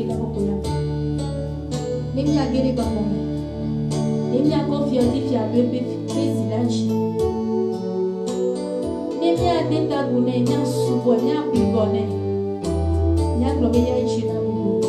kita kokoya. Nemi agere bamome. Nemi akonfianti fia bebe presidente. Nemi adeta gune nya subo nya bibone. Nya globe ya ichina bubu.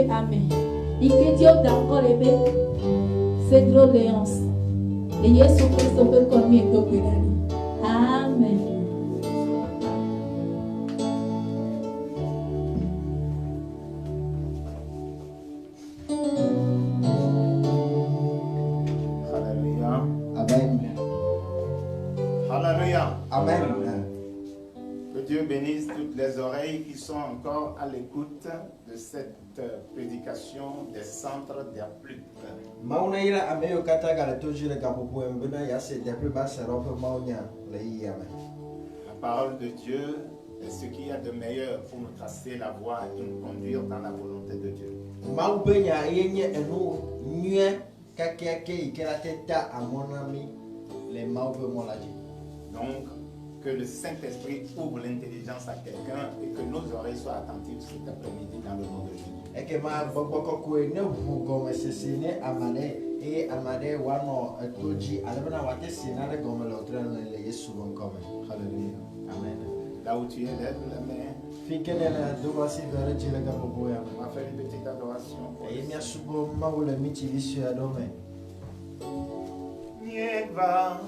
Amen. Et que Dieu d'accord cette doléance. Et Jésus Christ peut comme il peut. Amen. Alléluia. Amen. Alléluia. Amen. Que Dieu bénisse toutes les oreilles qui sont encore à l'écoute de cette prédication des centres d'Apluk. La parole de Dieu est ce qu'il y a de meilleur pour nous tracer la voie et nous conduire dans la volonté de Dieu. Donc, que le Saint-Esprit ouvre l'intelligence à quelqu'un et que nos oreilles soient attentives cet après-midi dans le nom de Jésus. Amen. Là où tu es, lève la main. On va faire une petite adoration. Nieva.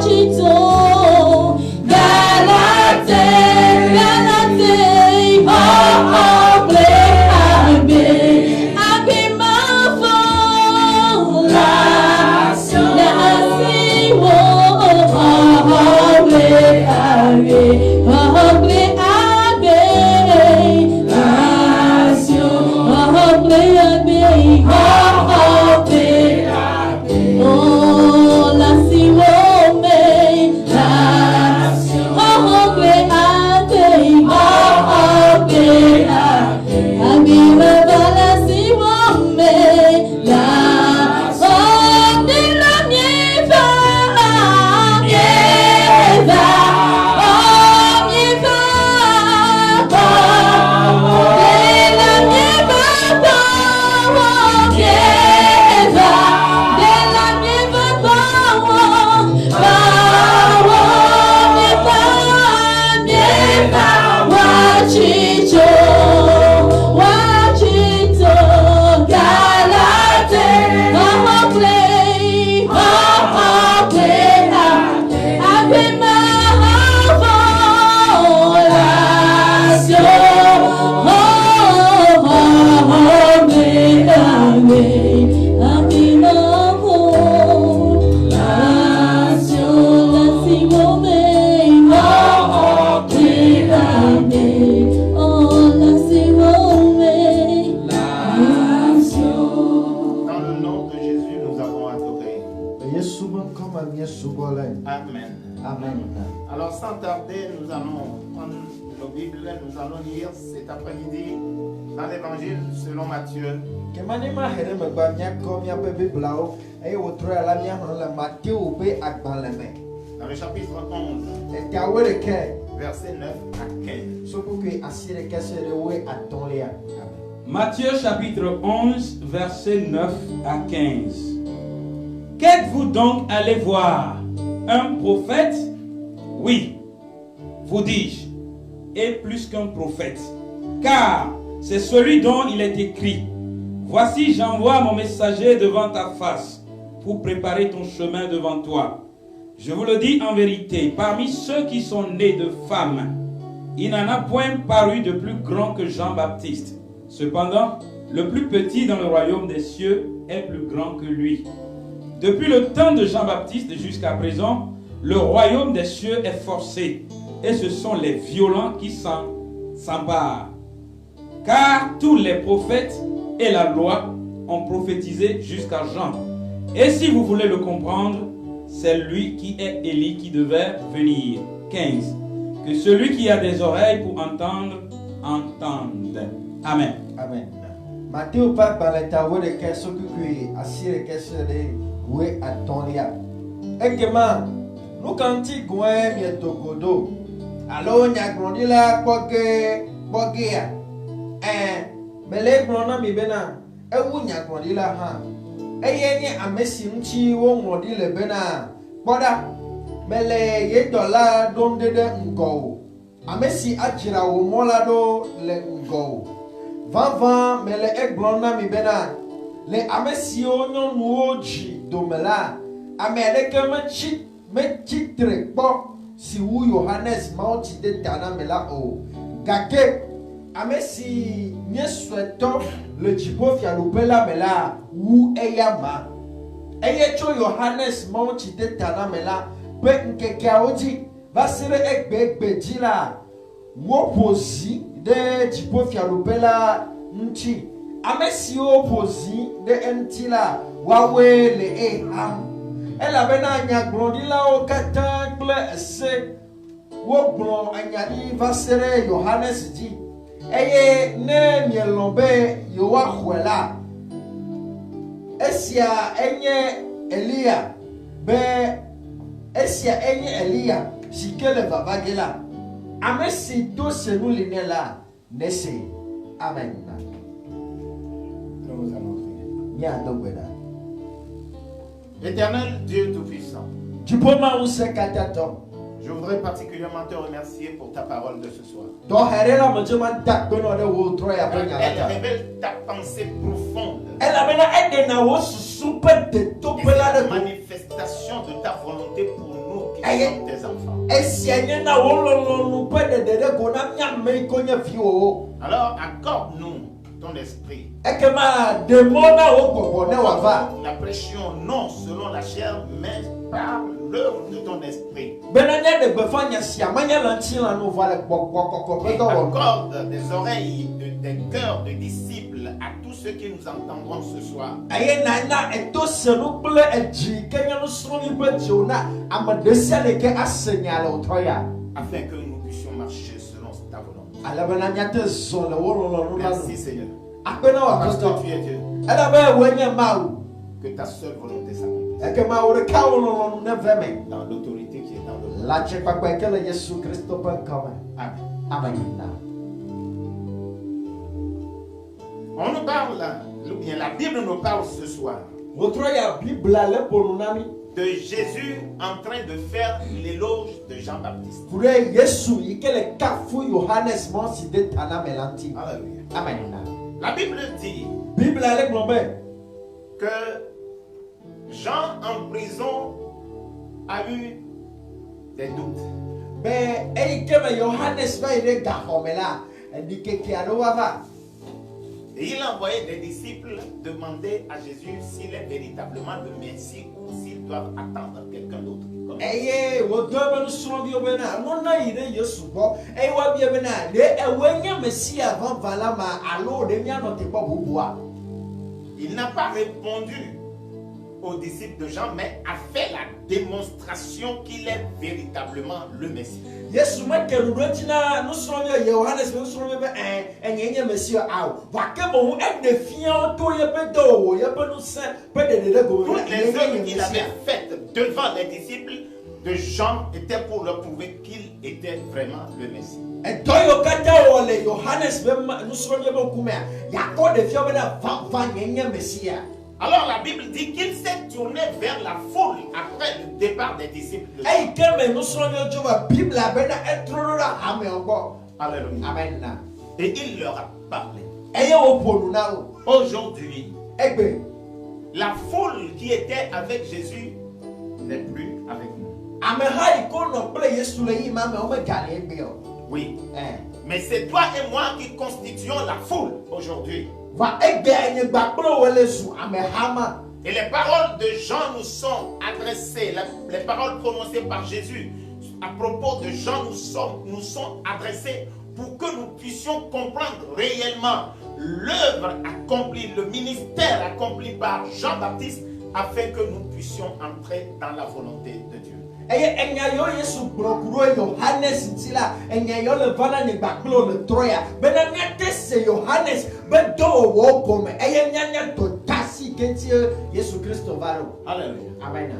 Chicho, Amen. Amen. Alors sans tarder, nous allons prendre nos Bibles, nous allons lire cet après-midi dans l'évangile selon Matthieu. Kemanima here me gba miakɔ miaƒe Bibliawo eye wotrɔ ya la miaxlẽ le Matthieu ƒe agbalẽ me. Dans le chapitre 11, Etawo ɖeke versets 9 à 15. sukukui asi ɖeke se ɖe wo atɔ̃lia. Matthieu chapitre 11, versets 9 à 15. Qu'êtes-vous donc allé voir? Un prophète? Oui, vous dis-je, et plus qu'un prophète. Car c'est celui dont il est écrit: voici, j'envoie mon messager devant ta face pour préparer ton chemin devant toi. Je vous le dis en vérité, parmi ceux qui sont nés de femmes, il n'en a point paru de plus grand que Jean-Baptiste. Cependant, le plus petit dans le royaume des cieux est plus grand que lui. Depuis le temps de Jean-Baptiste jusqu'à présent, le royaume des cieux est forcé, et ce sont les violents qui s'emparent. Car tous les prophètes et la loi ont prophétisé jusqu'à Jean. Et si vous voulez le comprendre, c'est lui qui est Élie qui devait venir. 15. Que celui qui a des oreilles pour entendre, entende. Amen. Amen. Matthieu ƒe agbalẽ tawo ɖeke sukukui asi ɖeke se ɖe wo atɔ̃lia. Ekema nu ka ŋuti gɔ̃e miedo go ɖo? Alo nyagblɔɖila kpɔgea? Mele gblɔm na mi bena ewu nyagblɔɖila hã. Eye nye ame si ŋuti woŋlɔ ɖi le bena kpɔɖa mele ye dɔla ɖom ɖe ŋgɔwò. Ame si adzra wò mɔ la ɖo le ŋgɔwò. Vavã mele egblɔm na mi bena le ame siwo nyɔnuwo dzi dome la, ame aɖeke metsitre kpɔ si wu Yohanes Mawutsidetaname la o. Gake ame si nye suetɔ le dziƒofiaɖuƒe la me la wu eya ma. Eye tso Yohanes Mawutsidetaname la ƒe ŋkekeawo dzi va se ɖe egbe dzi la, woƒo zi ɖe dziƒofiaɖuƒe la ŋuti. Ame siwo ƒo zi ɖe eŋuti la, woawoe le eham. Elabena nyagblɔɖilawo katã kple ese wogblɔ anya ɖi va se ɖe Yohanes dzi. Eye ne mielɔ̃ be yewoaxɔe la, esia enye Elia si ke le vava ge la. Ame si to se nu li ne la nese. Amen. Nous allons prier. Miado gbe ɖa. Éternel Dieu Tout-Puissant, Dziƒoma ŋusẽ katãtɔ. je voudrais particulièrement te remercier pour ta parole de ce soir. Tɔxɛ ɖe la me dze ma da kpenɔ ɖe wo trɔ ya ƒe nya la Elle ta. révèle ta pensée profonde. Elabena eɖena wo susu ƒe detoƒe la ɖe go. Manifestation de ta volonté pour nous qui Aïe. sommes tes enfants. Esia nye na wo lɔlɔ̃nu ƒe ɖeɖe ɖe go na míame yi ke nye viwo. Alors accorde-nous ton esprit. Ekema ɖe mɔ na wo gbɔgbɔ ne wòava. La pression non selon la chair, mais par l'œuvre de ton esprit. Bena nye ɖe gbefa nya sia menye le ŋutilãnu va le gbɔgbɔ kɔkɔ ƒe Et dɔwɔnu. accorde des oreilles, des cœurs de disciples à tous ceux qui nous entendront ce soir. Eye nana eto senu kple edzi ke nye nusrɔ̃vi ƒe dziwo na ame ɖe sia ɖe ke ase nya le wòtɔ ya. Afin que nous puissions marcher selon ta volonté. Alabena miate zɔ le wo lɔlɔ̃nu la Merci nu. Seigneur. Akpena wɔ Parce aƒetɔ. que tu es Dieu. Elabe woe nye Mawu. Que ta seule volonté s'accomplisse. Ekema wo ɖeka wo lɔlɔ̃nu ne ve me. Dans l'autorité qui est dans le monde. Le atsekpakpa ke le Yesu Kristo ƒe ŋkɔ me. Amen. Amen. On nous parle, ou bien la Bible nous parle ce soir Wotrɔ ya Biblia le ƒonu na mi. de Jésus en train de faire l'éloge de Jean-Baptiste. Ku ɖe Yesu yi ke le kafu Yohanes Mawutsidetaname la ŋuti. Alléluia. Amen. La Bible dit Biblia le gblɔ be que Jean en prison a eu des doutes. be eyi ke me Yohanes va yi ɖe gaxɔme la, eɖikeke aɖewo va va. Et il a envoyé des disciples demander à Jésus s'il est véritablement le Messie ou s'ils doivent attendre quelqu'un d'autre. Comme Eye wòdo ebe nusrɔ̃viwo bena no na yi ɖe Yesu gbɔ eye woabia bena ɖe ewoe nye Mesia vavã la ma alo ɖe míanɔ teƒe bubua. il n'a pas répondu aux disciples de Jean, mais a fait la démonstration qu'il est véritablement le Messie. Yesu makeru rotina no so me Yohanes me so me enyenye Messia awo wakemo hu edefia to ye pedo ye penu se pedede go Toutes les œuvres qu'il avait faites devant les disciples de Jean étaient pour leur prouver qu'il était vraiment le Messie. e toyo kata wole Yohanes be no so me be kuma ya ko defia be na va nyenye Messia. Alors la Bible dit qu'il s'est tourné vers la foule après le départ des disciples de Jean. Ei keme no so me jowa Bible be na etrora ame ogo. Alléluia. Amen. Et il leur a parlé. Eye o ponu na o. Aujourd'hui, Egbe la foule qui était avec Jésus n'est plus avec nous. ame ha iko no ple Yesu le yima me o me gale egbe o. Oui. Mais c'est toi et moi qui constituons la foule aujourd'hui. Va egbe enye gbapro wele zu ame hama. Et les paroles de Jean nous sont adressées, les paroles prononcées par Jésus à propos de Jean nous sont adressées pour que nous puissions comprendre réellement l'œuvre accomplie, le ministère accompli par Jean-Baptiste afin que nous puissions entrer dans la volonté de Dieu. Eye enya yo Yesu brokuro Yohanes ntila enya yo le vana ne gbaplo le troya bena nyate se Yohanes be do wo come eye nyanya to tasi kenti Yesu Christo varo. Alléluia. Amen.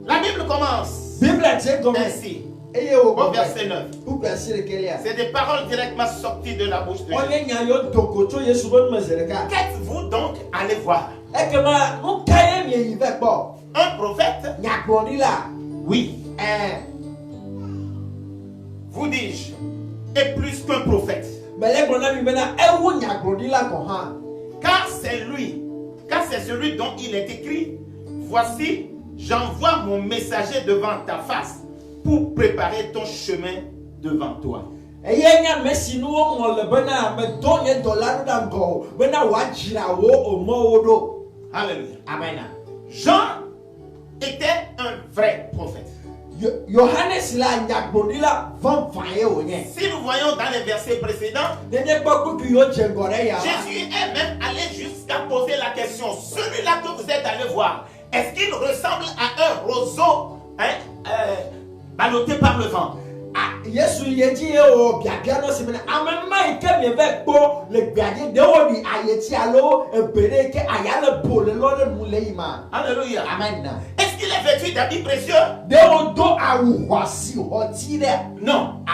La Bible commence Bible dit comme ainsi, eye o au verset 9. Ou verset lequel C'est des paroles directement sorties de la bouche de Jésus. enya yo dokoto Yesu bon mezereka. Qu'êtes-vous donc allez voir? Ekema no kaye mi yive bo. Un prophète? Nyakrondila. Oui. Vous dis-je, est plus qu'un prophète. Car c'est celui dont il est écrit, voici, j'envoie mon messager devant ta face pour préparer ton chemin devant toi. Alléluia. Amen. Jean était un vrai prophète. Yohanes la nyagbodila van faye onye. Si nous voyons dans les versets précédents, Dene baku ki yo jengore ya. Jésus est même allé jusqu'à poser la question, celui-là que vous êtes allé voir, est-ce qu'il ressemble à un roseau ballotté par le vent? Yesu yeji o biabia no semena amema ike me ve po le biaje de o di ayeti alo ebere ke ayale pole lo le muleima. Alléluia. Amen. Est-ce qu'il est vêtu d'habits précieux? De o do awu wasi hoti de. Non.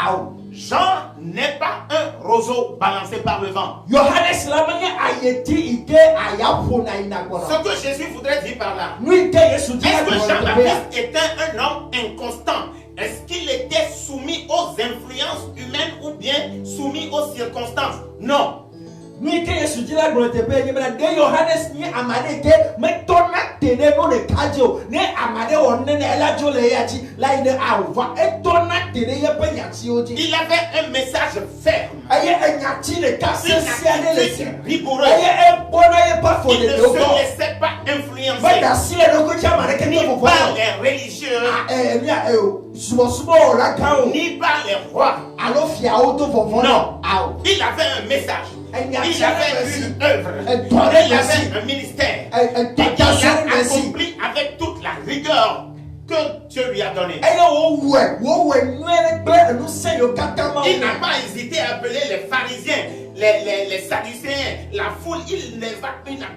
Jean n'est pas un roseau balancé par le vent. Yohanes la menye ayeti ike ayapo na inagona. Ce que Jésus voudrait dire par là. Lui ke Yesu di. Est-ce que Jean-Baptiste était un homme inconstant? Est-ce qu'il était soumis aux influences humaines ou bien soumis aux circonstances? Non. Lui que Yesu dit la gloire de de Yohanes ni amade ke me tona tene no le kajo ne amade wonne ne elajo le yaji la ine awa e tona tene ye pe yati oji. Il avait un message ferme. Aye enyati le kase siane le rigoureux. Aye e bona ye pas fo Il ne de se laissait pas influencer Vada si le ko chama ke ni ni par les religieux, mia subo la kao ni par les rois. alo fia auto vovono. Non. Il avait un message. Il avait une œuvre. Il avait un ministère. Et il a accompli avec toute la rigueur que Dieu lui a donnée. Il n'a pas hésité à appeler les pharisiens, les sadducéens, la foule. Il n'a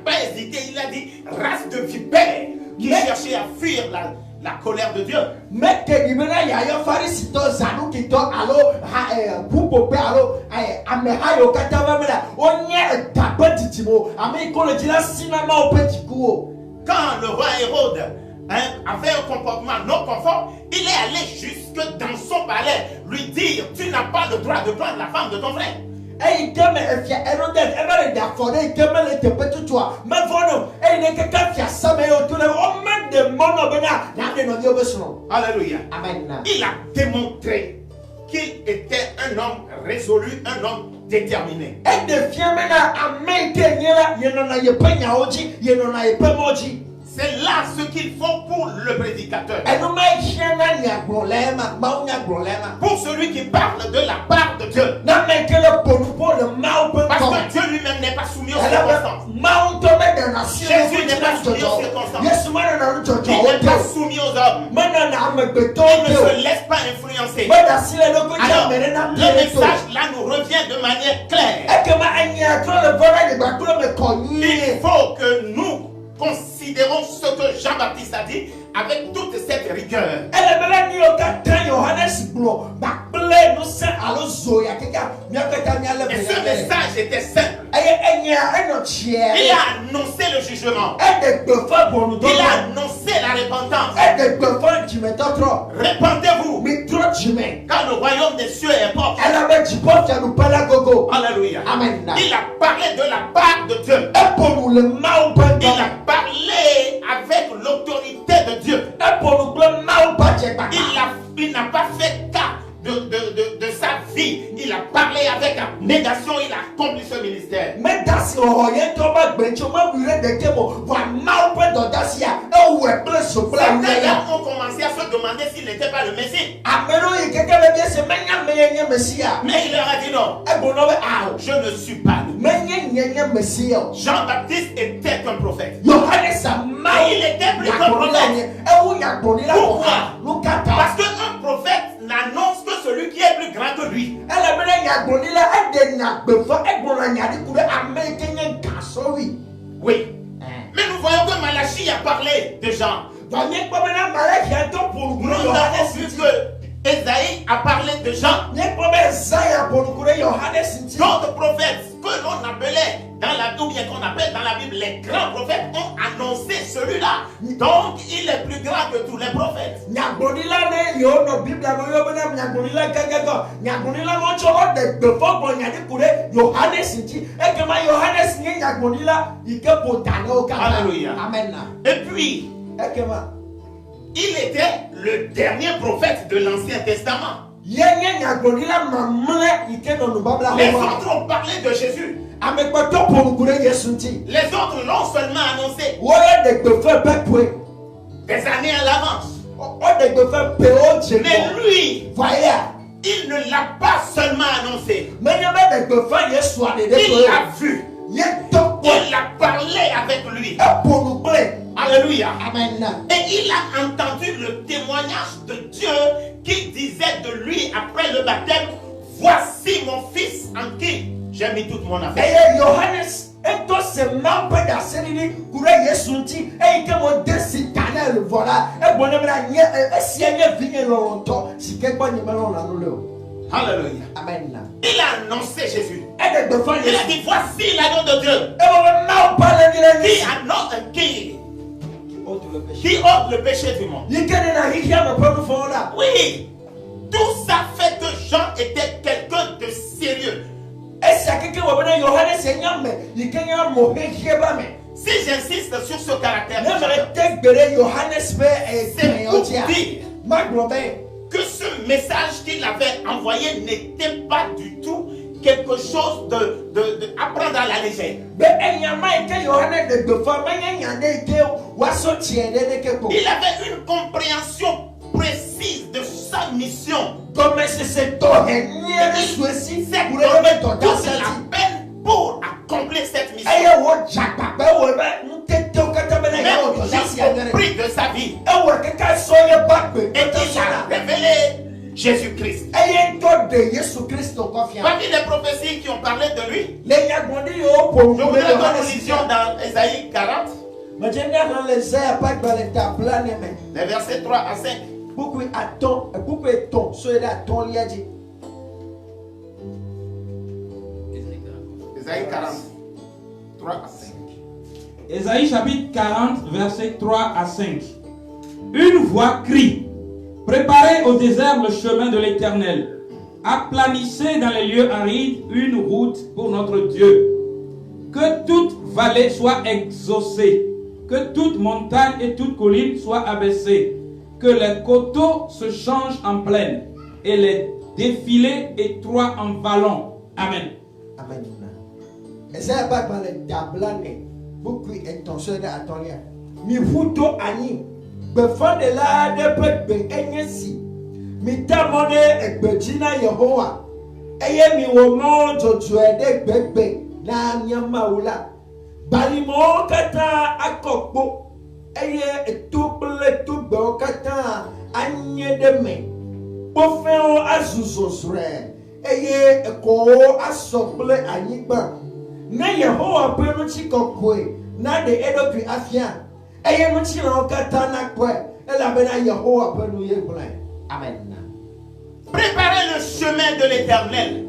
pas hésité. Il a dit, race de vipères qui cherchait à fuir la colère de Dieu. Mais que dimena ya yo farisito zanu kito alo pupope alo ameha yo katava mela onye tapetitimo ame ko le dila sinama opetikuo. Quand le roi Hérode avait un comportement non conforme, il est allé jusque dans son palais lui dire, tu n'as pas le droit de prendre la femme de ton frère. Hey, keme efia Herodes ebere da fore keme le tepetu toi me vono ne keka fia same yo to le o me de mono bena na de no dio besuno. Alléluia. Amen. Il a démontré qu'il était un homme résolu, un homme déterminé. E de fia mena amen ke nyela ye no na ye penya oji ye no na ye pemoji. C'est là ce qu'il faut pour le prédicateur. Pour celui qui parle de la part de Dieu. Parce que Dieu lui-même n'est pas soumis aux circonstances. Jésus n'est pas soumis aux circonstances. Il n'est pas soumis aux hommes. ne se laisse pas influencer. Alors, le message là nous revient de manière claire. Il faut que nous considérons ce que Jean-Baptiste a dit avec toute cette rigueur. Et ce message était simple. Il a annoncé le jugement. Il a annoncé la repentance. Répentez-vous, car le royaume des cieux est proche. Alléluia. Il a parlé de la part de Dieu. Il a parlé avec l'autorité de Dieu. Il n'a pas fait cas de sa vie. Il a parlé avec abnégation. Il a accompli ce ministère. Certains ont commencé à se demander s'il n'était pas le Messie. Mais il leur a dit non. Je ne suis pas le Messie. Jean-Baptiste était un prophète. Mais il était plus qu'un prophète. Pourquoi? Parce qu'un prophète n'annonce que celui qui est plus grand que lui. Oui. Mais nous voyons que Malachie a parlé de Jean. Nous avons vu que Esaïe a parlé de Jean. D'autres prophètes que l'on appelait dans la Bible, qu'on appelle dans la Bible les grands prophètes, ont annoncé celui-là. Donc il est plus grand que tous les prophètes. Alléluia. Et puis il était le dernier prophète de l'Ancien Testament. Les autres ont parlé de Jésus. Les autres l'ont seulement annoncé des années à l'avance. Mais lui, il ne l'a pas seulement annoncé. Il l'a vu. Il a parlé avec lui. Alléluia. Et il a entendu le témoignage de Dieu qui disait de lui après le baptême: voici mon fils en qui j'ai mis toute mon affaire. Alléluia. Amen. Il a annoncé Jésus. Il a dit: voici l'agneau de Dieu qui ôte le péché du monde. Oui. Tout ça fait que Jean était quelqu'un de sérieux. Si j'insiste sur ce caractère, c'est pour dire que ce message qu'il avait envoyé n'était pas du tout quelque chose de à prendre à la légère. Il avait une compréhension précise de sa mission. C'est toute la peine pour accomplir cette mission. Même Jean compris de sa vie. Et il a révélé Jésus-Christ. Parmi les prophéties qui ont parlé de lui, je voudrais que nous lisions dans Ésaïe 40, les versets 3 à 5. Ésaïe 40, 3 à 5. Ésaïe chapitre 40, versets 3 à 5. Une voix crie: préparez au désert le chemin de l'Éternel. Aplanissez dans les lieux arides une route pour notre Dieu. Que toute vallée soit exaucée, que toute montagne et toute colline soient abaissées, que les coteaux se changent en plaine et les défilés étroits en vallons. Amen. Amen. Mitamone egbejina Yehowa eye mi wo mo jojo ede gbegbe na nyamaula balimo kata akokpo eye etupele tugbe kata anye de me bofeo azuzosre eye eko asople anyigba na Yehowa pe no chikokoe na de edokwi afia eye no chi na okata na kwe ela be na Yehowa pe no ye plan. Amen. Préparez le chemin de l'Éternel.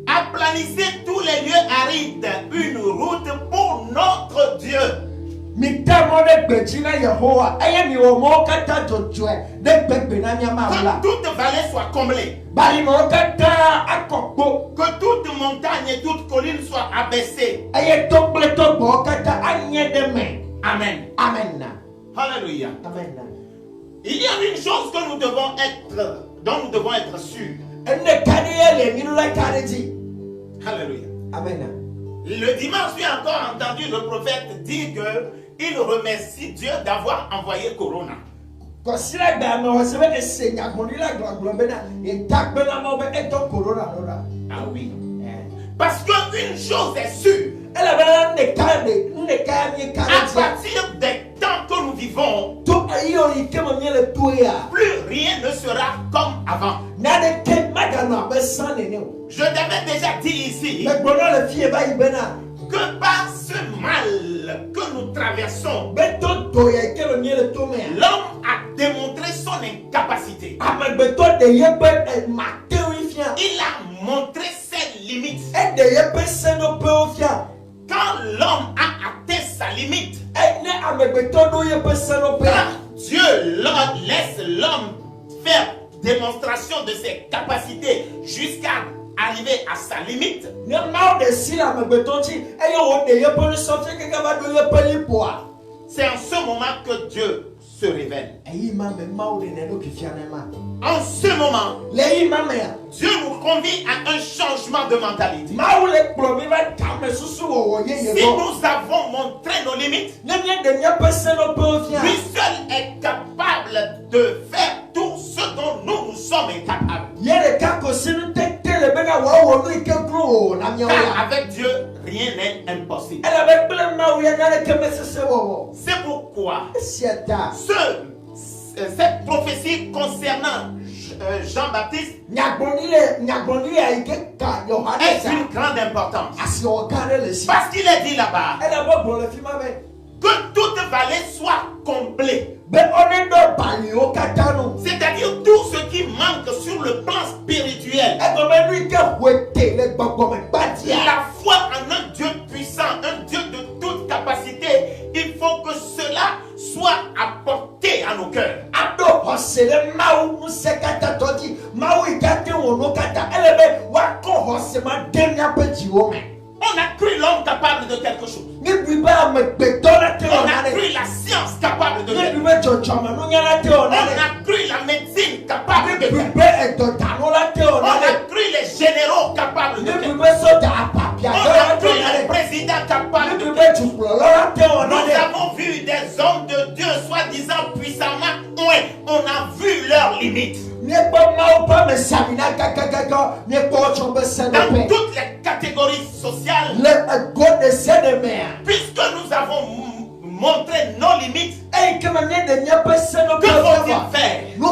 Aplanissez tous les lieux arides, une route pour notre Dieu. Que toute vallée soit comblée. Que toute montagne et toute colline soient abaissées. Amen. Amen. Alléluia. Amen. Il y a une chose que nous devons être, dont nous devons être sûrs. Alléluia. Amen. Le dimanche, j'ai encore entendu le prophète dire qu'il remercie Dieu d'avoir envoyé Corona. Ah oui. Parce qu'une chose est sûre. À partir des temps que nous vivons, plus rien ne sera comme avant. Je t'avais déjà dit ici que par ce mal que nous traversons, l'homme a démontré son incapacité. Il a montré ses limites. Quand l'homme a atteint sa limite, quand Dieu laisse l'homme faire démonstration de ses capacités jusqu'à arriver à sa limite, c'est en ce moment que Dieu se révèle. En ce moment, Dieu nous convie à un changement de mentalité. Si nous avons montré nos limites, lui seul est capable de faire tout ce dont nous sommes incapables. Car avec Dieu, rien n'est impossible. C'est pourquoi cette prophétie concernant Jean-Baptiste est d'une grande importance. Parce qu'il est dit là-bas que toute vallée soit comblée. C'est-à-dire tout ce qui manque sur le plan spirituel. La foi en un Dieu puissant, un Dieu de toute capacité, il faut que cela soit apporté à nos cœurs. On a cru l'homme capable de quelque chose. On a cru la science capable de quelque chose. On a cru la médecine capable de quelque chose. On a cru les généraux capables de quelque chose. On a cru les présidents capables de quelque chose. Nous avons vu des hommes de Dieu soi-disant puissamment. Oui, on a vu leurs limites. Dans toutes les catégories sociales, puisque nous avons montré nos limites, que faut-il faire? Il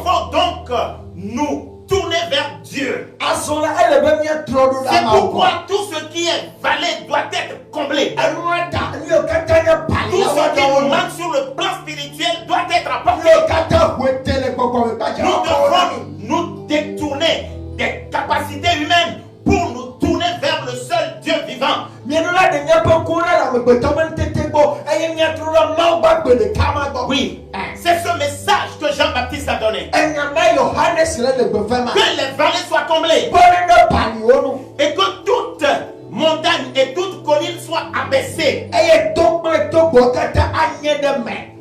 faut donc nous tourner vers Dieu. C'est pourquoi tout ce qui est vallée doit être comblé. Tout ce qui nous manque sur le plan spirituel doit être apporté. Nous devons nous détourner des capacités humaines pour nous tourner vers le seul Dieu vivant. Oui, c'est ce message que Jean-Baptiste a donné. Que les vallées soient comblées et que toute montagne et toute colline soient abaissées.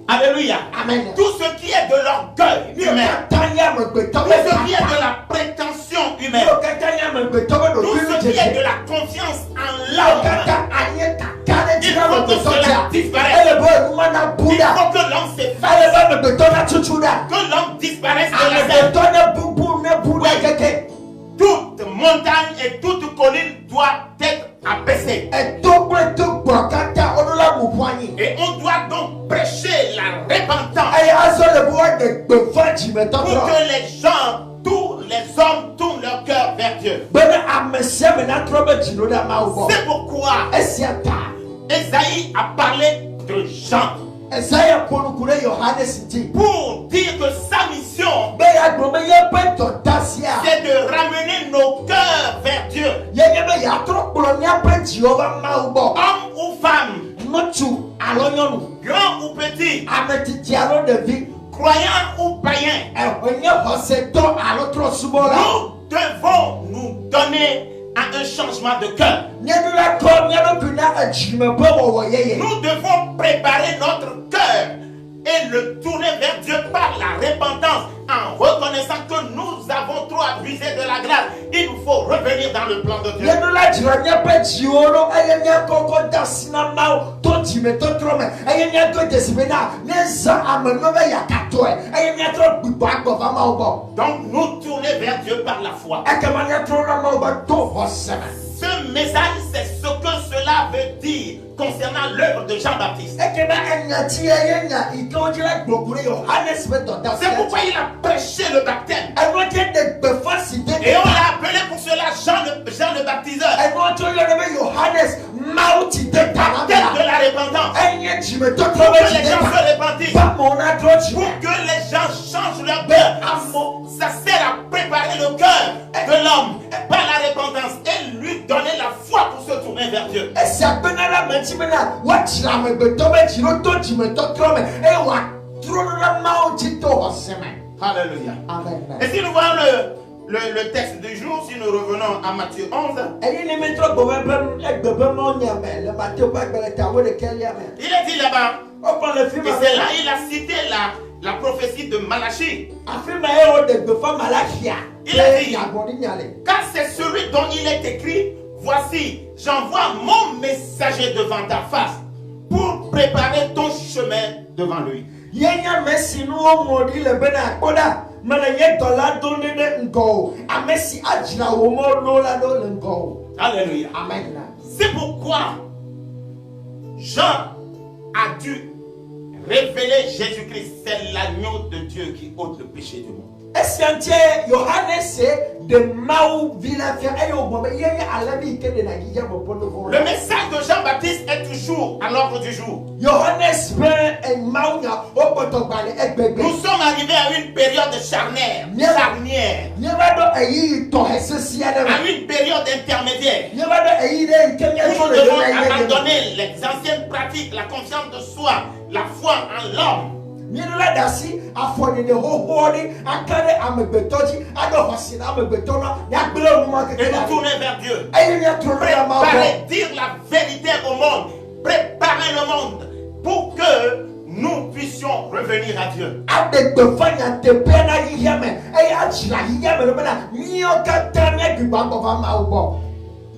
Alléluia. Amen. Tout ce qui est de l'orgueil humain, tout ce qui est de la prétention humaine, tout ce qui est de la confiance en l'homme, il faut que cela disparaisse. Il faut que l'homme s'efface, que l'homme disparaisse de la scène. Toute montagne et toute colline doit être abaissée. Et on doit donc prêcher la que les gens, tous les hommes tournent leur cœur vers Dieu. C'est pourquoi Esaïe a parlé de Jean pour dire que sa mission, c'est de ramener nos cœurs vers Dieu. Homme ou femme, grand ou petit, croyant ou païen, nous devons nous donner à un changement de cœur. Nous devons préparer notre cœur et le tourner vers Dieu par la repentance en reconnaissant que nous avons trop abusé de la grâce. Il nous faut revenir dans le plan de Dieu. Donc nous tourner vers Dieu par la foi. Ce message, c'est ce que cela veut dire concernant l'œuvre de Jean-Baptiste. C'est pourquoi il a prêché le baptême. Et on l'a appelé pour cela Jean le baptiseur. Baptême de la repentance. Pour que les gens se repentissent. Pour que les gens changent leur cœur. Ça sert à préparer le cœur de l'homme par la repentance et lui donner la foi pour se tourner vers Dieu. Alléluia. Amen. Et si nous voyons le texte du jour, si nous revenons à Matthieu 11, il est dit là-bas, et c'est là il a cité la prophétie de Malachie. Il a dit, car c'est celui dont il est écrit, voici, j'envoie mon messager devant ta face pour préparer ton chemin devant lui. Alléluia. Amen. C'est pourquoi Jean a dû révéler Jésus-Christ. C'est l'agneau de Dieu qui ôte le péché du monde. Le message de Jean-Baptiste est toujours à l'ordre du jour. Nous sommes arrivés à une période charnière, à une période intermédiaire. Nous devons abandonner les anciennes pratiques, la confiance de soi, la foi en l'homme. Et nous tourner vers Dieu. Préparer, dire la vérité au monde. Préparer le monde pour que nous puissions revenir à Dieu.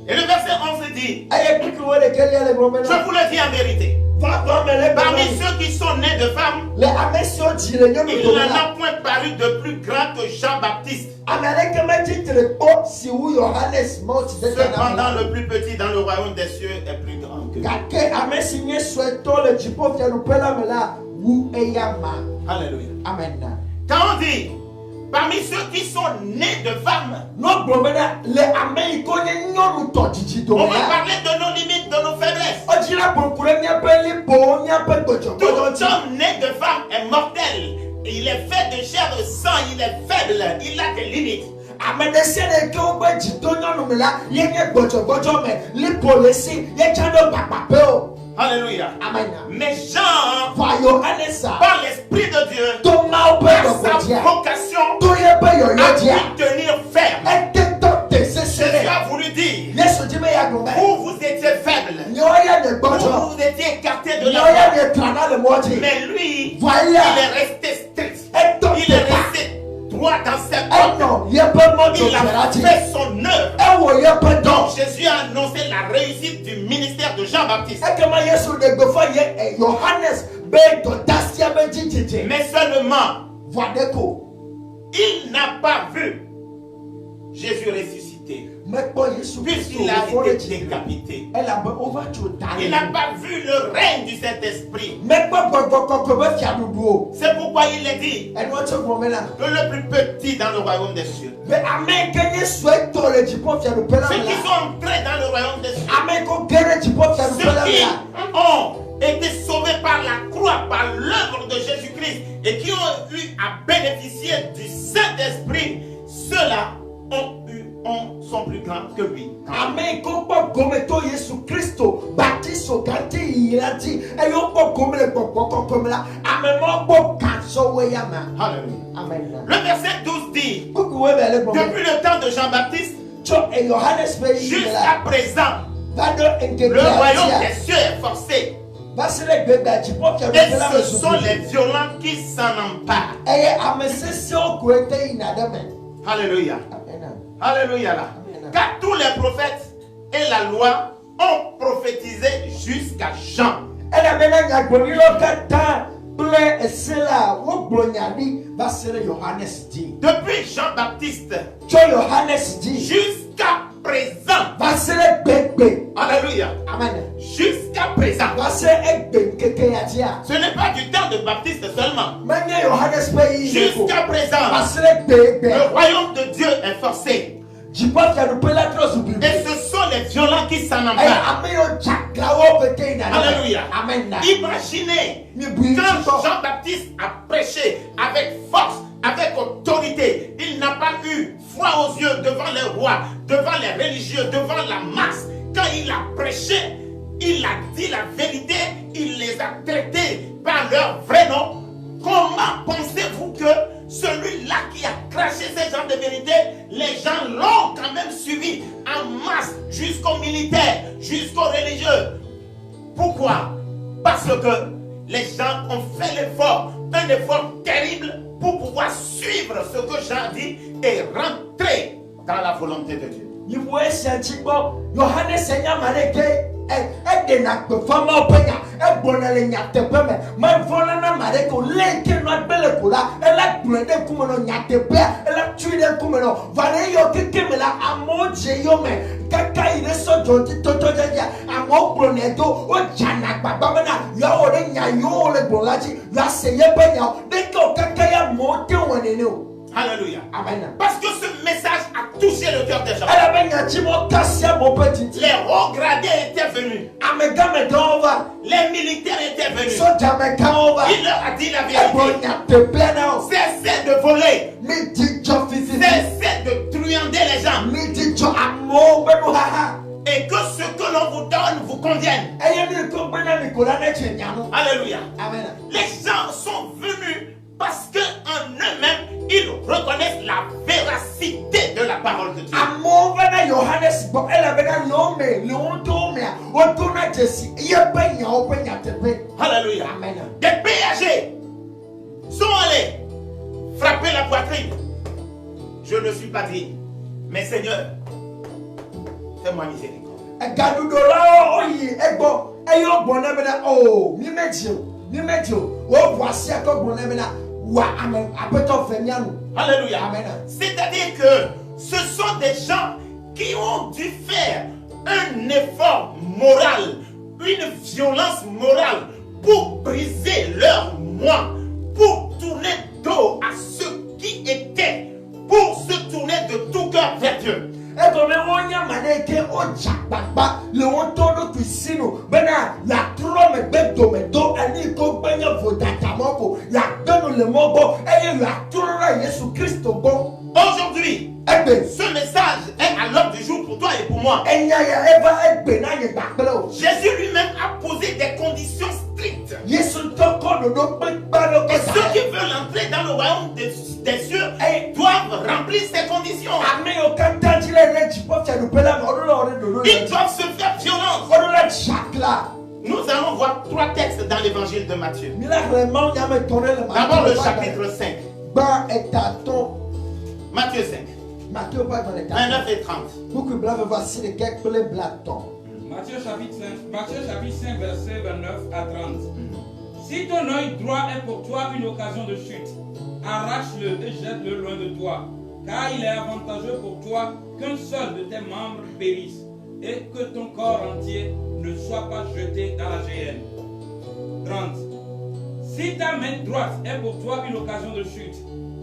Et le verset 11 dit, je vous le dis en vérité, parmi ceux qui sont nés de femmes, il n'en a point paru de plus grand que Jean-Baptiste. Cependant, le plus petit dans le royaume des cieux est plus grand que lui. Alléluia. Amen. Quand on dit parmi ceux qui sont nés de femmes, on va parler de nos limites, de nos faiblesses. Tout homme né de femme est mortel. Il est fait de chair de sang, il est faible, il a des limites. Alléluia. Amen. Mais Jean, par l'Esprit de Dieu, par sa vocation, a pu tenir ferme. Jésus a voulu dire, vous étiez faible, vous étiez écarté de la voie, mais lui, il est resté strict, il est resté droit dans ses portes, il a fait son œuvre. Donc Jésus a annoncé la réussite du ministère de Jean-Baptiste. Mais seulement, il n'a pas vu Jésus ressuscité. décapité. Mais quoi, Jésus Christ, Puisqu'il a été décapité. elle a over to die. Il n'a pas vu le règne du Saint-Esprit. Mais quoi, C'est pourquoi il est dit elle doit se promener là. que le plus petit dans le royaume des cieux. Mais amen, que soit tout le diplôme faire le père. Ceux qui sont entrés dans le royaume des cieux. Amen, qu'on guérit du peuple faire le père. Ceux qui ont été sauvés par la croix, par l'œuvre de Jésus-Christ et qui ont eu à bénéficier du Saint-Esprit, ceux-là sont plus grands que lui. Amen. Qu'on peut commettre Jésus Christ, baptiste au quartier, il a dit, et on peut commettre le peuple comme là. Amen. On peut cancer. Alléluia. Amen. Le verset 12 dit, Depuis le temps de Jean-Baptiste jusqu'à présent, le royaume des cieux est forcé. Et ce sont les violents qui s'en emparent. Alléluia. Alléluia là. Car tous les prophètes et la loi ont prophétisé jusqu'à Jean. Depuis Jean-Baptiste jusqu'à présent. Alléluia. Jusqu'à présent. Ce n'est pas du temps de Baptiste seulement. Jusqu'à présent, le royaume de Dieu est forcé. Et ce sont les violents qui s'en emparent. Alléluia. Imaginez quand Jean-Baptiste a prêché avec force, avec autorité. Il n'a pas eu foi aux yeux devant les rois, devant les religieux, devant la masse. Quand il a prêché, il a dit la vérité, il les a traités par leur vrai nom. Comment pensez-vous que celui-là qui a craché ces gens de vérité, les gens l'ont quand même suivi en masse jusqu'aux militaires, jusqu'aux religieux? Pourquoi? Parce que les gens ont fait l'effort, un effort terrible pour pouvoir suivre ce que Jean dit et rentrer dans la volonté de Dieu. Alléluia. Amen. Parce que ce message a touché le cœur des gens. Les hauts gradés étaient venus. Les militaires étaient venus. Il leur a dit la vérité. Cessez de voler. Cessez de truander les gens. Et que ce que l'on vous donne vous convienne. Alléluia. Amen. Les gens sont venus parce qu'en eux-mêmes, ils reconnaissent la véracité de la parole de Dieu. Alléluia. Amen. Des péagers sont allés frapper la poitrine. Je ne suis pas digne, mais Seigneur, fais-moi miséricorde. Alléluia. C'est-à-dire que ce sont des gens qui ont dû faire un effort moral, une violence morale pour briser leur moi, pour tourner dos à ceux qui étaient, pour se tourner de tout cœur vers Dieu. Aujourd'hui, ce message est à l'ordre du jour pour toi et pour moi. Jésus lui-même a posé des conditions strictes. Et ceux qui veulent entrer dans le royaume des cieux doivent remplir ces conditions. Ils doivent se faire violence. Nous allons voir 3 textes dans l'évangile de Matthieu. D'abord le chapitre 5. Matthieu 5. 29 et 30. Matthieu chapitre 5, verset 29 à 30. Si ton œil droit est pour toi une occasion de chute, arrache-le et jette-le loin de toi. car il est avantageux pour toi qu'un seul de tes membres périsse et que ton corps entier ne soit pas jeté dans la géhenne. 30. Si ta main droite est pour toi une occasion de chute,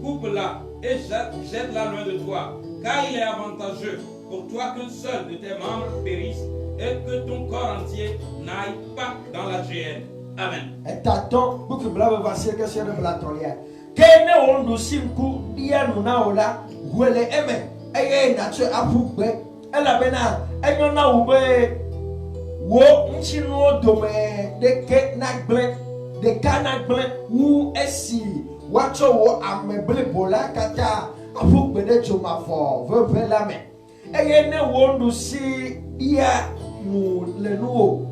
coupe-la et jette-la loin de toi, car il est avantageux pour toi qu'un seul de tes membres périsse et que ton corps entier n'aille pas dans la géhenne. Amen. Et t'attends pour que blabla va se casser de la tolia. Kene on simku dia nuna ola wele eme eye nature apugbe ela bena enyo na ube wo nchinu dome de ke nagble de kanagble wu esi wacho wo ameble bola kata apugbe de jomafo vevela me eye ne wo si dia nu lenuo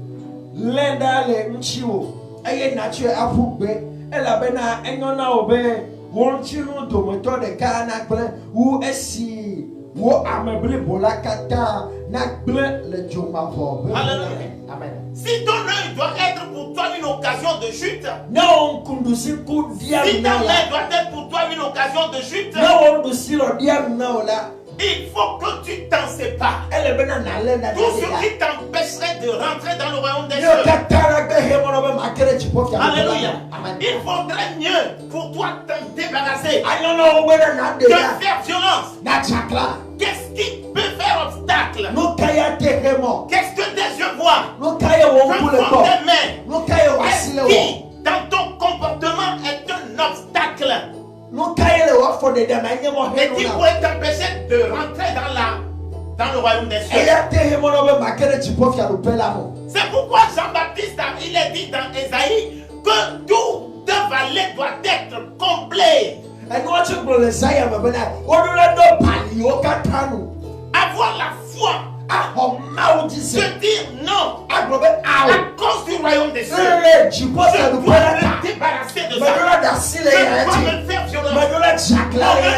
lenda le nchiwo eye nature apugbe ela bena enyona obe wonchinu domoto de kana gle wu esi wo ameble bola kata na gle le jomavo. Alléluia. Amen. Si ton œil doit être pour toi une occasion de chute, Na kundusi ku dia si ta na main doit être pour toi une occasion de chute, na ondusi lo dia na ola il faut que tu t'en sépares. ele bena na le na Tout ce qui t'empêcherait de rentrer dans le royaume des yo cieux. katara be hemono be makere chipo kia. Alléluia. Amen. Il faudrait mieux pour toi t'en débarrasser, Anyona obena na de de ya faire violence. na chakla Qu'est-ce qui peut faire obstacle? no kaya te hemo Qu'est-ce que tes yeux voient? no kaya wo Que kule font ko tes mains? no kaya Qu'est-ce wasile wo qui, dans ton comportement, est un obstacle no kaya le wa fo de dem anyemo et qui heno na pourrait t'empêcher de rentrer dans le royaume des cieux? eya te hemono be makere chipo kia lo pela mo. C'est pourquoi Jean-Baptiste, il est dit dans Ésaïe que tout valet doit être complet. And what you will say, I'm going to Avoir la foi, se dire non à cause du royaume des cieux. Je dois me débarrasser de ça. Je dois me faire violence. Moi-même,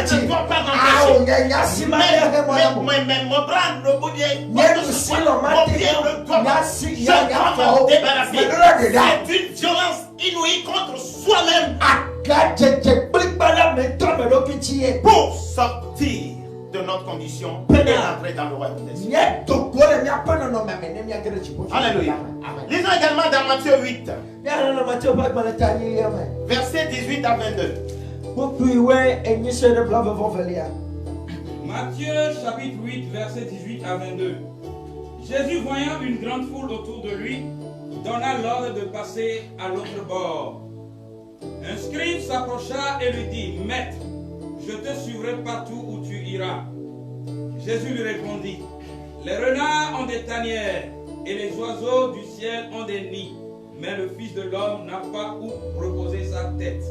je ne dois pas m'empêcher. Mais mon bras ne bouge pas. Mon pied ne doit pas. Je dois me débarrasser. C'est une violence inouïe contre soi-même pour sortir de notre condition et entrer dans le royaume des cieux. Alléluia. Lisons également dans Matthieu 8, versets 18 à 22. Matthieu chapitre 8, verset 18 à 22. Jésus, voyant une grande foule autour de lui, donna l'ordre de passer à l'autre bord. Un scribe s'approcha et lui dit, Maître, je te suivrai partout où tu iras. Jésus lui répondit, les renards ont des tanières et les oiseaux du ciel ont des nids, mais le Fils de l'homme n'a pas où reposer sa tête.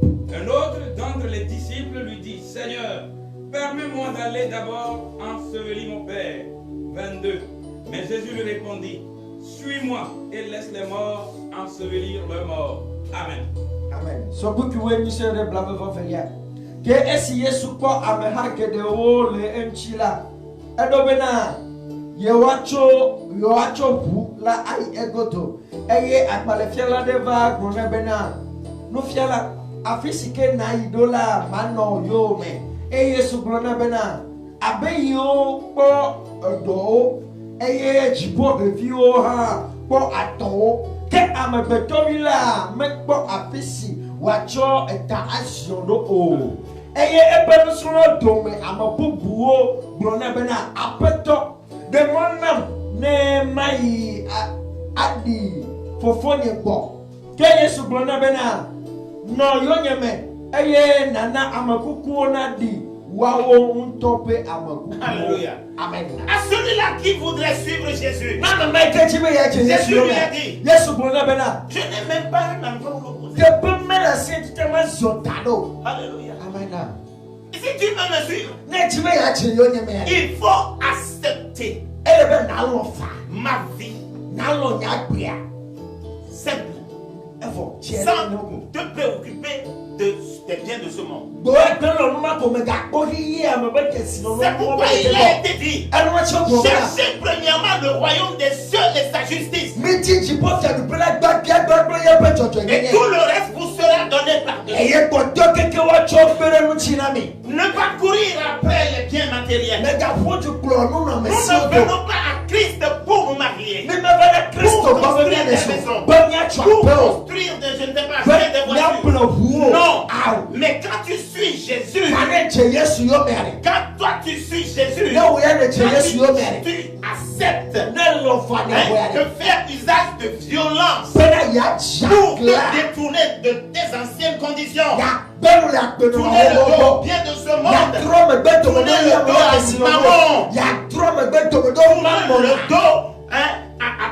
Un autre d'entre les disciples lui dit, Seigneur, permets-moi d'aller d'abord ensevelir mon Père. 22. Mais Jésus lui répondit, suis-moi et laisse les morts ensevelir leurs morts. Amen. Amen. So buki we ni se de blabla va felia. Ke esi Yesu ko ameha ke de o le enchila. Edo bena ye wacho bu la ai egoto. Eye akpale fiala de va grone bena. No fiala afisike na idola mano yo me. Eye Yesu grone bena. Abe yo po do eye jipo revi o ha po ato. Ke amebetola mekpo apisi wacho eta asiono o eye ebenu suno dome amabubuo brona bena apeto de monam ne mai adi fofonye gbo ke Yesu brona bena no yonyeme eye nana amakuku na di wawo ntope amakuku. Alléluia. Amen. À celui-là qui voudrait suivre Jésus, Jésus lui a dit, je n'ai même pas un enfant l'opposé. Alléluia. Amen. Et si tu veux me suivre, il faut accepter ma vie simple, sans te préoccuper des biens de ce monde. C'est pourquoi il a été dit, cherchez premièrement le royaume des cieux et sa justice, et tout le reste vous sera donné par Dieu. Ne pas courir matériel. Mais d'abord tu clôt nous non mais Nous si ne on venons pas à Christ pour nous marier. mais va Christ Pour ba construire bien des des maisons. choses. Pour construire des, je ne sais pas, acheter des voitures. Non. Mais quand tu suis Jésus, quand toi tu suis Jésus, quand tu acceptes de faire usage de violence pour te détourner de tes anciennes conditions, tourner le dos bien de ce monde, tourner le dos à maman, tourner le dos à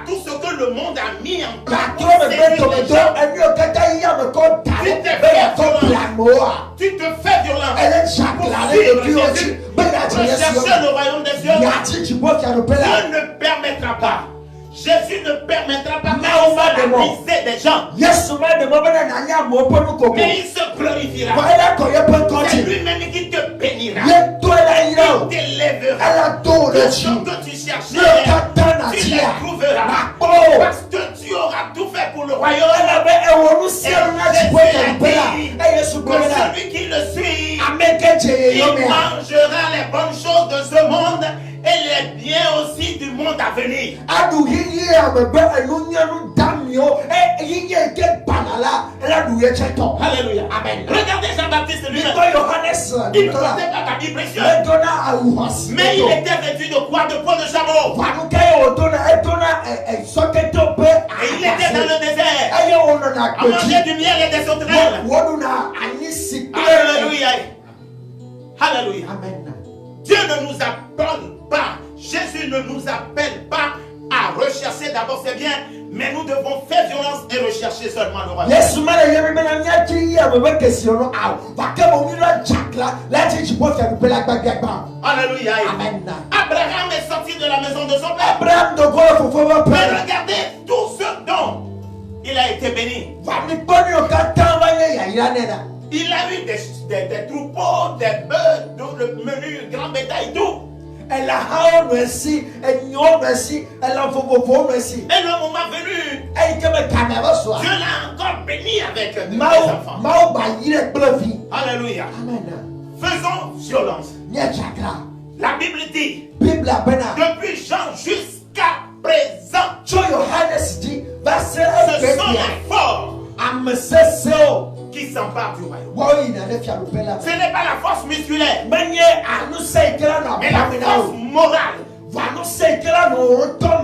tout ce que le monde a mis en place pour séduire les gens. Tu te fais violence pour suivre Jésus, rechercher le royaume des cieux. Dieu ne permettra pas. Jésus ne permettra pas de briser des gens. Mais il se glorifiera. C'est lui-même qui te bénira. Il t'élèvera. Les choses que tu cherchais, tu les trouveras. Parce que tu auras tout fait pour le royaume. Et Jésus a dit que celui qui le suit, il mangera les bonnes choses de ce monde et les biens aussi du monde à venir. Alléluia. Amen. Regardez Jean-Baptiste lui-même. Il ne portait pas d'habits précieux. Mais il était vêtu de quoi? De peau de chameau. Et il était dans le désert. À manger du miel et des sauterelles. Alléluia. Alléluia. Amen. Dieu ne nous appelle pas. Jésus ne nous appelle pas à rechercher d'abord ses biens, mais nous devons faire violence et rechercher seulement le royaume. Alléluia. Amen. Abraham est sorti de la maison de son père. Mais regardez tout ce dont il a été béni. Il a eu des troupeaux, des bœufs, le menu, grand bétail, tout. Et le moment venu, Dieu l'a encore béni avec des enfants. Alléluia. Faisons violence. La Bible dit, depuis Jean jusqu'à présent, ce sont les forts qui s'emparent du royaume. Ce n'est pas la force musculaire, mais la force morale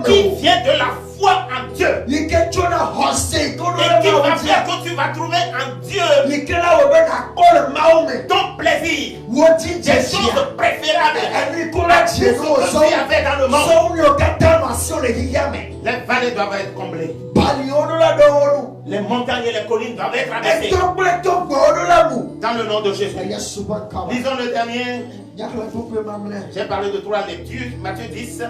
qui vient de la foi en Dieu et qui va faire que tu vas trouver en Dieu ton plaisir, des choses préférables à tout ce que tu avais dans le monde. Les vallées doivent être comblées. Les montagnes et les collines doivent être abaissées. Dans le nom de Jésus. Lisons le dernier. J'ai parlé de 3 lectures. Matthieu 10.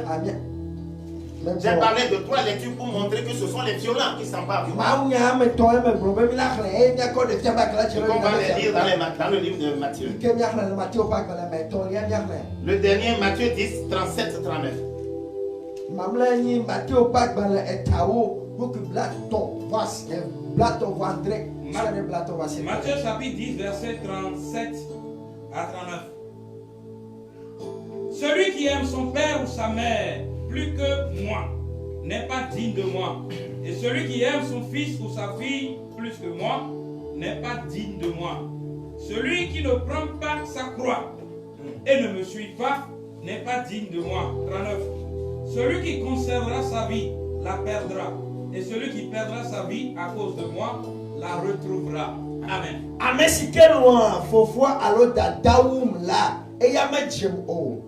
J'ai parlé de 3 lectures pour montrer que ce sont les violents qui s'emparent du monde. On va les lire dans le livre de Matthieu. Le dernier, Matthieu 10, 37-39. Matthieu chapitre 10, verset 37 à 39. Celui qui aime son père ou sa mère plus que moi n'est pas digne de moi. Et celui qui aime son fils ou sa fille plus que moi n'est pas digne de moi. Celui qui ne prend pas sa croix et ne me suit pas n'est pas digne de moi. 39. Celui qui conservera sa vie la perdra. Et celui qui perdra sa vie à cause de moi la retrouvera. Amen. Amen. Si quelqu'un faut voir alors d'Adaoum là et y a o.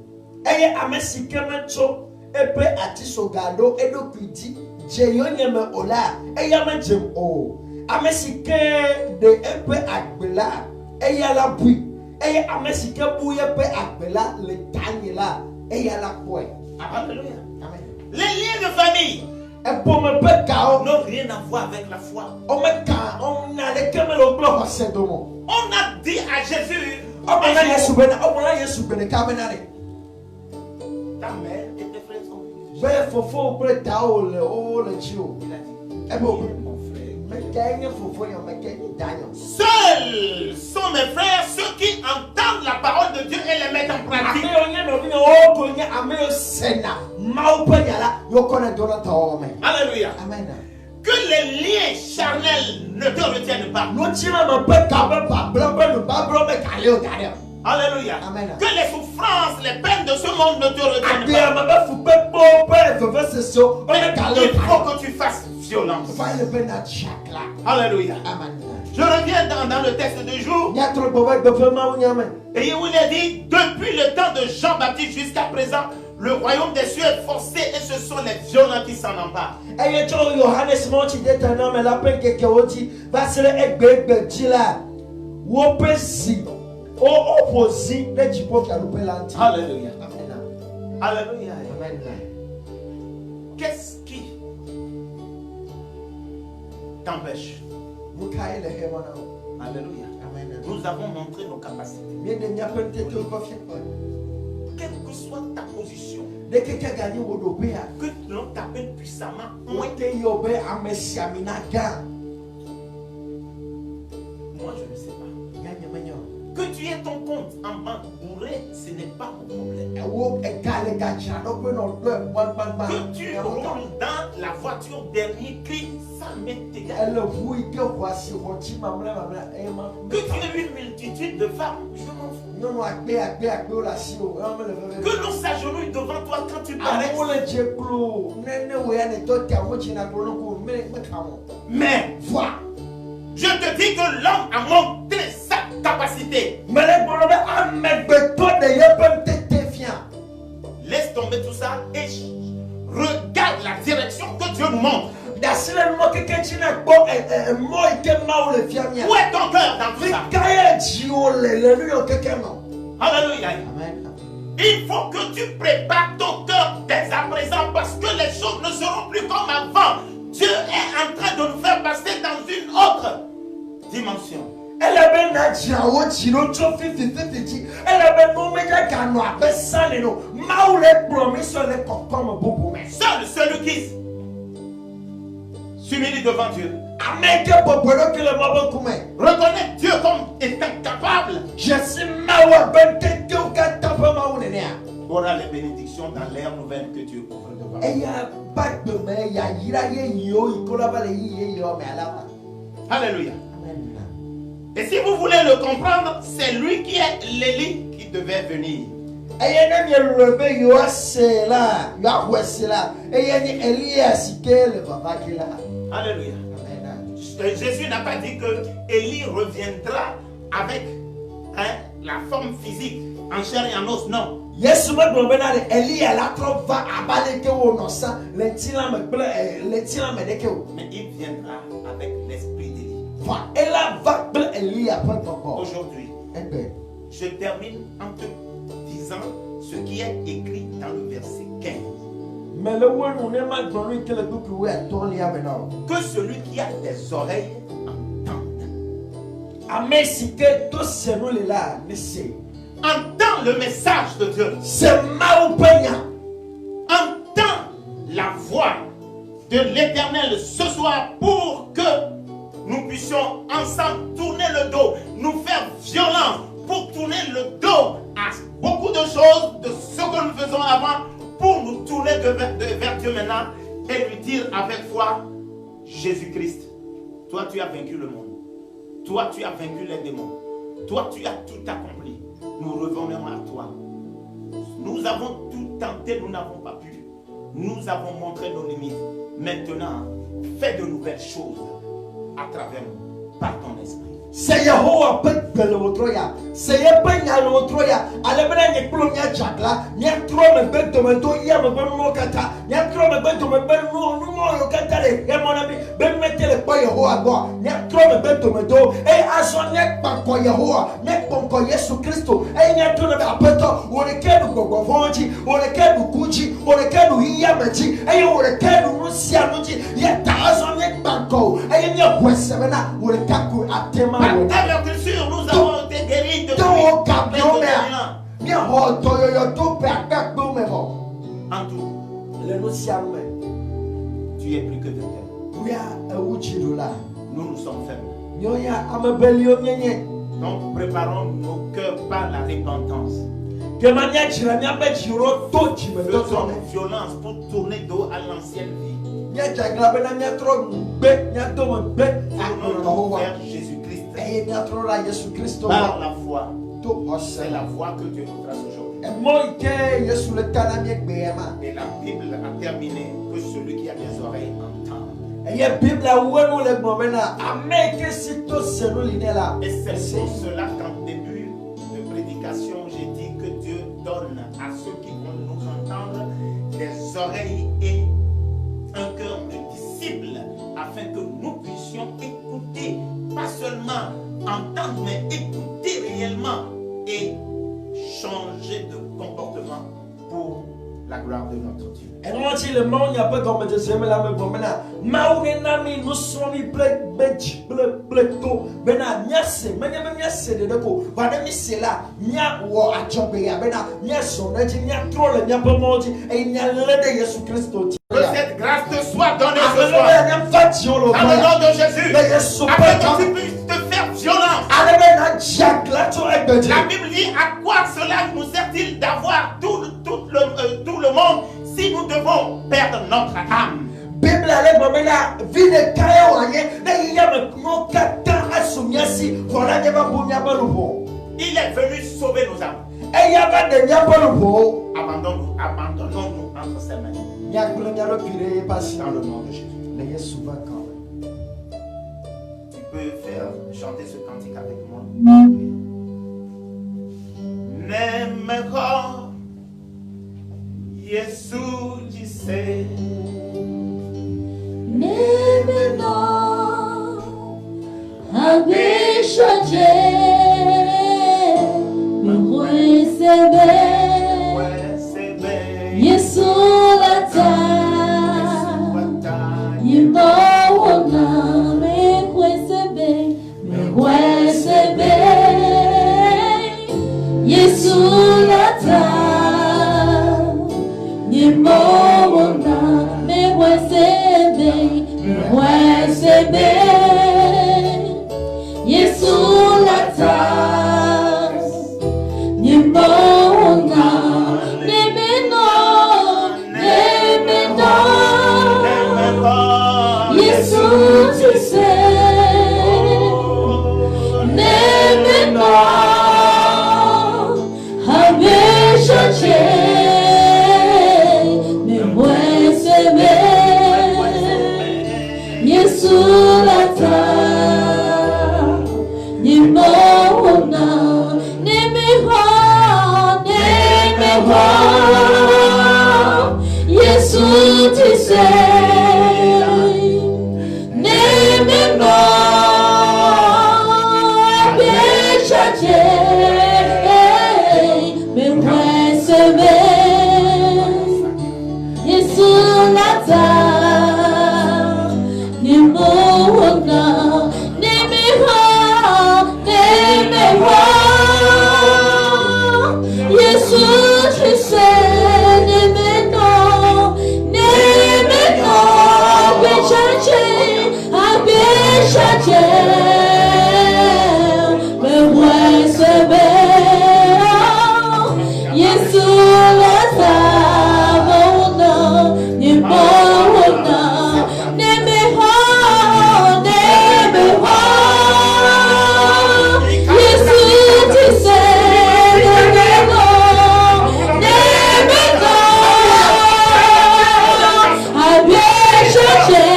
Et amen si quelqu'un et peut atisogado et do piti jeyonyeme ola et y a o. Amen si que de un peu agbela et y a la bui. Et amen si que bouye peut agbela le tanye là et y a la poe. Alléluia. Amen. Les liens de famille n'ont rien à voir avec la foi. On a dit à Jésus, ta mère et tes frères sont seuls sont mes frères ceux qui entendent la parole de Dieu et les mettent en pratique. Alléluia. Amen. Que les liens charnels ne te retiennent pas. Alléluia. Amen. Que les souffrances, les peines de ce monde ne te retiennent pas. Il faut que tu fasses violence. Alléluia. Je reviens dans le texte du jour. Et où il est dit, depuis le temps de Jean-Baptiste jusqu'à présent, le royaume des cieux est forcé et ce sont les violents qui s'en emparent. Alléluia. Alléluia. Qu'est-ce qui t'empêche? Alléluia. Nous avons montré nos capacités. Quelle que soit ta position, que l'on t'appelle puissamment, moi je ne sais pas. Que tu aies ton compte en banque bourré, ce n'est pas mon problème. Que tu roules dans la voiture dernier cri, ça m'est égal. Que tu aies une multitude de femmes, je m'en fous. Que l'on s'agenouille devant toi quand tu parais. Mais vois, je te dis que l'homme a montré sa capacité. Laisse tomber tout ça et regarde la direction que Dieu nous montre. Où est ton cœur dans tout ça? Alléluia. Il faut que tu prépares ton cœur dès à présent parce que les choses ne seront plus comme avant. Dieu est en train de nous faire passer dans une autre dimension. Seul celui qui s'humilie devant Dieu, reconnaît Dieu comme étant capable, aura les bénédictions dans l'ère nouvelle que Dieu ouvre devant. Alléluia. Et si vous voulez le comprendre, c'est lui qui est l'Élie qui devait venir. Alléluia. Jésus n'a pas dit que Élie reviendra avec la forme physique, en chair et en os, non. Mais il viendra avec l'esprit d'Élie. Aujourd'hui, je termine en te disant ce qui est écrit dans le verset 15. Que celui qui a des oreilles entende. Entends le message de Dieu. Entends la voix de l'Éternel ce soir pour que nous puissions ensemble tourner le dos, nous faire violence pour tourner le dos à beaucoup de choses de ce que nous faisons avant, pour nous tourner vers Dieu maintenant et lui dire avec foi, Jésus-Christ, toi tu as vaincu le monde, toi tu as vaincu les démons, toi tu as tout accompli, nous revenons à toi. Nous avons tout tenté, nous n'avons pas pu, nous avons montré nos limites. Maintenant, fais de nouvelles choses à travers nous, par ton esprit. C'est Yahweh peut le motroya. C'est Yepenya le motroya. Alebena nyeklo nya jagla. Nya tro me beto me do ya me ben mo kata. Nya tro me beto me ben no mo yo kata le. Ya mon ami ben mette le pa Yahweh go. Nya tro me beto me do. E aso nya pa ko Yahweh. Nya ko Yesu Kristo. E nya tro me apeto. Wore kedu gogo fonji. Wore kedu kuchi. Wore kedu hiya mechi. E wore kedu rusia nuji. Ye ta aso nya pa ko. E nya kwesebena. Wore kaku atema. Par ta vertu, nous avons été guéris de en tout, tu es plus que vainqueur. Nous sommes faibles. Donc préparons nos cœurs par la repentance. Faisons violence pour tourner dos à l'ancienne vie. Tournons vers Jésus-Christ par la foi. C'est la voie que Dieu nous trace aujourd'hui. Et la Bible a terminé que celui qui a des oreilles entend. Et c'est pour cela qu'en début de prédication, j'ai dit que Dieu donne à ceux qui vont nous entendre des oreilles et un cœur de disciples afin que nous puissions écouter, pas seulement entendre, mais écouter réellement et changer de comportement pour la gloire de notre Dieu. Que cette grâce te soit donnée ce soir. Dans le nom de Jésus. Afin que tu puisses te faire violence. La Bible dit à quoi cela nous sert-il d'avoir tout le monde si nous devons perdre notre âme. Il est venu sauver nos âmes. Abandonnons-nous entre ses mains. Dans le nom de Jésus. Tu peux chanter ce cantique avec moi. Nemeko Yesu dise Nemeno Abishaje Mewesebe Yesu lata Yimawona Mewesebe Yesu lata Yimawona Mewesebe Yesu lata Yimawona Nemeno Yesu tise Nemeno Habeshache Mewesebe Yesu lata Yimawona Nemeho Yesu tise Nemeno Habeshache Mewesebe Yesu lata Yimawona Nemeho Yesu tise Nemeno Habeshache Mewesebe Yesu lata Yimawona Nemeho Yesu tise Nemeno Habeshache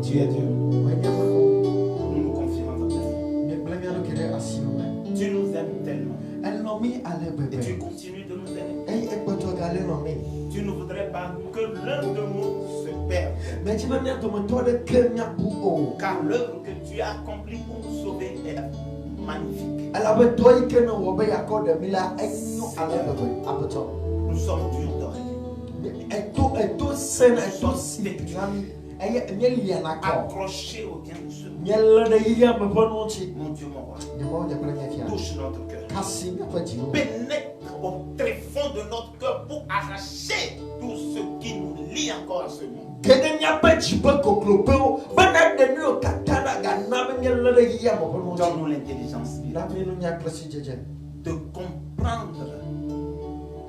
Tu es Dieu. Nous nous confions dans ta main. Tu nous aimes tellement. Et tu continues de nous aimer. me. Tu ne voudrais pas que l'un de nous se perde. Mais tu vas dire que toi de que nya bu o. Car l'œuvre que tu as accomplie pour nous sauver est magnifique. Alors ben toi il que no wo be yakọ de mi la enyo ale bebe apoto. Nous sommes durs d'oreille. Eto sen eto si grami. Eye nyeli ya na ko. Accrochés au bien de ce monde. Nyelle de yiya me bono chi. Mon Dieu, mon roi. De mo de prenya fia. Touche notre cœur. Kasi mi pa ji o. Pénètre au tréfonds de notre cœur pour arracher tout ce qui nous lie encore à ce monde. Kene nya pa ji pa koklope o. Bana de mi o katana ga na me nyelle de yiya me bono chi. Donne-nous l'intelligence Na mi no nya klasi jeje. de comprendre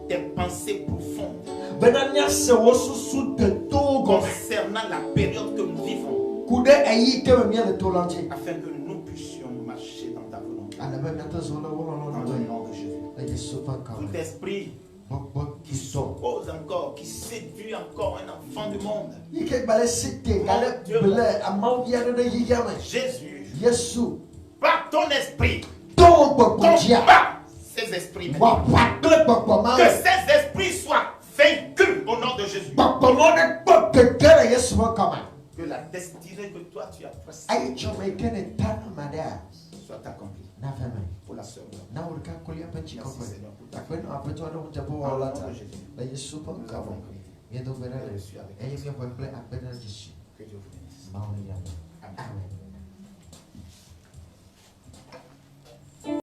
tes pensées profondes Bana nya se wo susu de togo. concernant la période que nous vivons, Kude ayi ke me mi le tolanti. afin que nous puissions marcher dans ta volonté. Ala be na to zo lo wo lo Dans lo. le nom de Jésus. Ayi super ka. Tout esprit Bok qui s'oppose encore, qui séduit encore un enfant du monde, Ike bale site gale bele amau ya de yiya me. Jésus, Yesu. par ton esprit, Ton bobodia. combat ces esprits. maintenant. Wa pakle boboma. Que ces esprits soient vaincus au nom de Jésus. Bobomo ne bobekere Yesu mo kama. Que la destinée que toi tu as tracée Ayi chome kene tana mada. soit accomplie Na feme. pour la sœur. Na urka kolia pechi Merci kokwe. Seigneur pour ta Akweno apeto ado jabo Au nom olata. de Jésus. La Yesu po Nous kama. avons prié. Yedo berele. Je suis avec Ayi toi. mi wekle apena Yesu. Que Dieu vous bénisse. Mauni ya. Amen. Amen.